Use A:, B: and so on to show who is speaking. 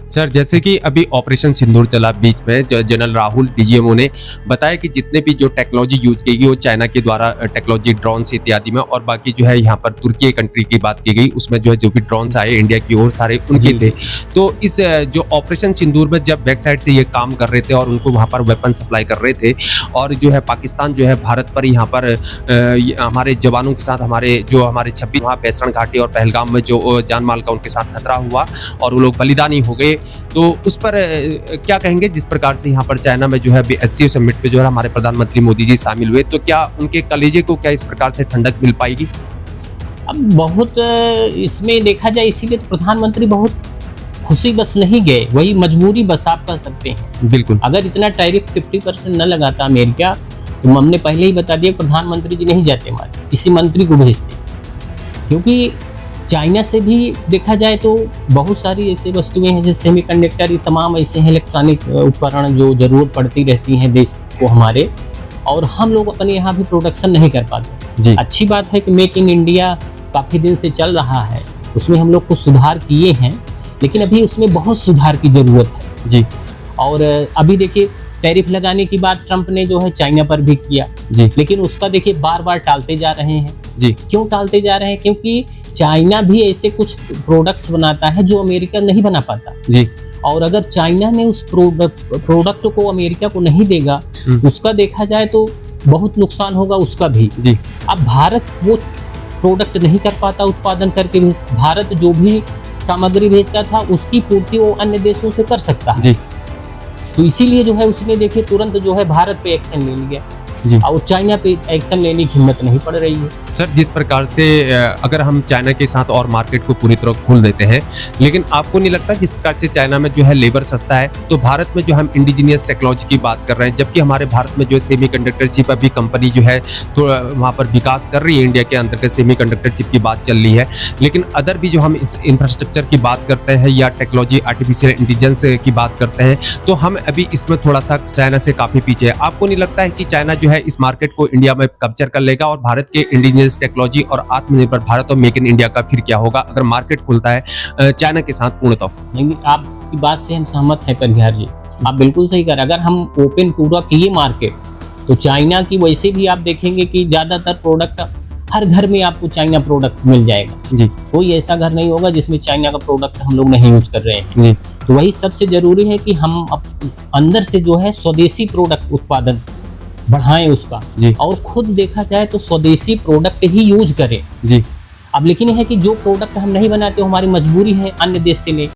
A: Sir, जैसे कि अभी ऑपरेशन सिंदूर चला बीच में, जनरल राहुल डीजीएमओ ने बताया कि जितने भी जो टेक्नोलॉजी यूज की गई वो चाइना के द्वारा टेक्नोलॉजी ड्रोन्स इत्यादि में, और बाकी जो है यहाँ पर तुर्की कंट्री की बात की गई, उसमें जो है जो भी ड्रोन्स आए इंडिया की ओर सारे उनके थे। तो इस जो ऑपरेशन सिंदूर में जब बैक साइड से ये काम कर रहे थे और उनको वहाँ पर वेपन सप्लाई कर रहे थे, और जो है पाकिस्तान जो है भारत पर यहाँ पर हमारे जवानों के साथ हमारे 26 वहाँ बैसण घाटी और पहलगाम में जो जान माल का उनके साथ खतरा हुआ और वो लोग बलिदानी हो गए, तो उस पर क्या कहेंगे? जिस प्रकार से यहाँ पर चाइना में जो है एससीओ समिट पे जो है हमारे प्रधानमंत्री मोदी जी शामिल हुए, तो क्या उनके कलेजे को क्या इस प्रकार से ठंडक मिल पाएगी?
B: अब बहुत इसमें देखा जाए, इसीलिए तो प्रधानमंत्री बहुत खुशी बस नहीं गए, वही मजबूरी बस आप कह सकते हैं।
A: बिल्कुल।
B: अगर इतना टैरिफ 50% न लगाता अमेरिका, तो हमने पहले ही बता दिया प्रधानमंत्री जी नहीं जाते वहाँ, किसी मंत्री को भेजते, क्योंकि चाइना से भी देखा जाए तो बहुत सारी ऐसी वस्तुएं हैं जैसे सेमीकंडक्टर, ये तमाम ऐसे हैं इलेक्ट्रॉनिक उपकरण जो जरूरत पड़ती रहती हैं देश को हमारे, और हम लोग अपने यहाँ भी प्रोडक्शन नहीं कर पाते
A: जी।
B: अच्छी बात है कि मेक इन इंडिया काफ़ी दिन से चल रहा है, उसमें हम लोग कुछ सुधार किए हैं, लेकिन अभी उसमें बहुत सुधार की ज़रूरत है
A: जी।
B: और अभी देखिए टैरिफ लगाने की बात ट्रंप ने जो है चाइना पर भी किया
A: जी।
B: लेकिन उसका देखिए बार बार टालते जा रहे हैं
A: जी।
B: क्यों टालते जा रहे हैं? क्योंकि चाइना भी ऐसे कुछ प्रोडक्ट्स बनाता है जो अमेरिका नहीं बना पाता
A: जी।
B: और अगर चाइना ने उस प्रोडक्ट को अमेरिका को नहीं देगा, उसका देखा जाए तो बहुत नुकसान होगा उसका भी
A: जी।
B: अब भारत वो प्रोडक्ट नहीं कर पाता उत्पादन करके भी, भारत जो भी सामग्री भेजता था उसकी पूर्ति वो अन्य देशों से कर सकता है
A: जी।
B: तो इसीलिए जो है उसने देखिए तुरंत जो है भारत पे एक्शन ले लिया
A: जी।
B: और चाइना पे एक्शन लेने की हिम्मत नहीं पड़ रही है।
A: सर, जिस प्रकार से अगर हम चाइना के साथ और मार्केट को पूरी तरह खोल देते हैं, लेकिन आपको नहीं लगता जिस प्रकार से चाइना में जो है लेबर सस्ता है, तो भारत में जो हम इंडिजीनियस टेक्नोलॉजी की बात कर रहे हैं, जबकि हमारे भारत में जो सेमीकंडक्टर चिप अभी कंपनी जो है तो वहाँ पर विकास कर रही है, इंडिया के अंतर्गत सेमीकंडक्टर चिप की बात चल रही है, लेकिन अदर भी जो हम इंफ्रास्ट्रक्चर की बात करते हैं या टेक्नोलॉजी आर्टिफिशियल इंटेलिजेंस की बात करते हैं, तो हम अभी इसमें थोड़ा सा चाइना से काफ़ी पीछे है। आपको नहीं लगता है कि चाइना जो है इस मार्केट को इंडिया में कैप्चर कर लेगा और भारत के इंडिजिनियस टेक्नोलॉजी और आत्मनिर्भर भारत और मेक इन इंडिया का फिर क्या होगा अगर मार्केट खुलता है चाइना के साथ पूर्णतः?
B: नहीं, आपकी बात से हम सहमत हैं परिहार जी, आप बिल्कुल सही कर। अगर हम ओपन पूरा किए मार्केट तो चाइना की वैसे भी आप देखेंगे कि ज़्यादातर प्रोडक्ट हर घर में आपको चाइना प्रोडक्ट मिल जाएगा
A: जी।
B: कोई ऐसा घर नहीं होगा जिसमें चाइना का प्रोडक्ट हम लोग नहीं यूज कर रहे हैं
A: जी।
B: तो वही सबसे जरूरी है कि हम अंदर से जो है स्वदेशी प्रोडक्ट उत्पादन बढ़ाएं उसका
A: जी।
B: और खुद देखा जाए तो स्वदेशी प्रोडक्ट ही यूज करें
A: जी।
B: अब लेकिन है कि जो प्रोडक्ट हम नहीं बनाते हमारी मजबूरी है अन्य देश से ले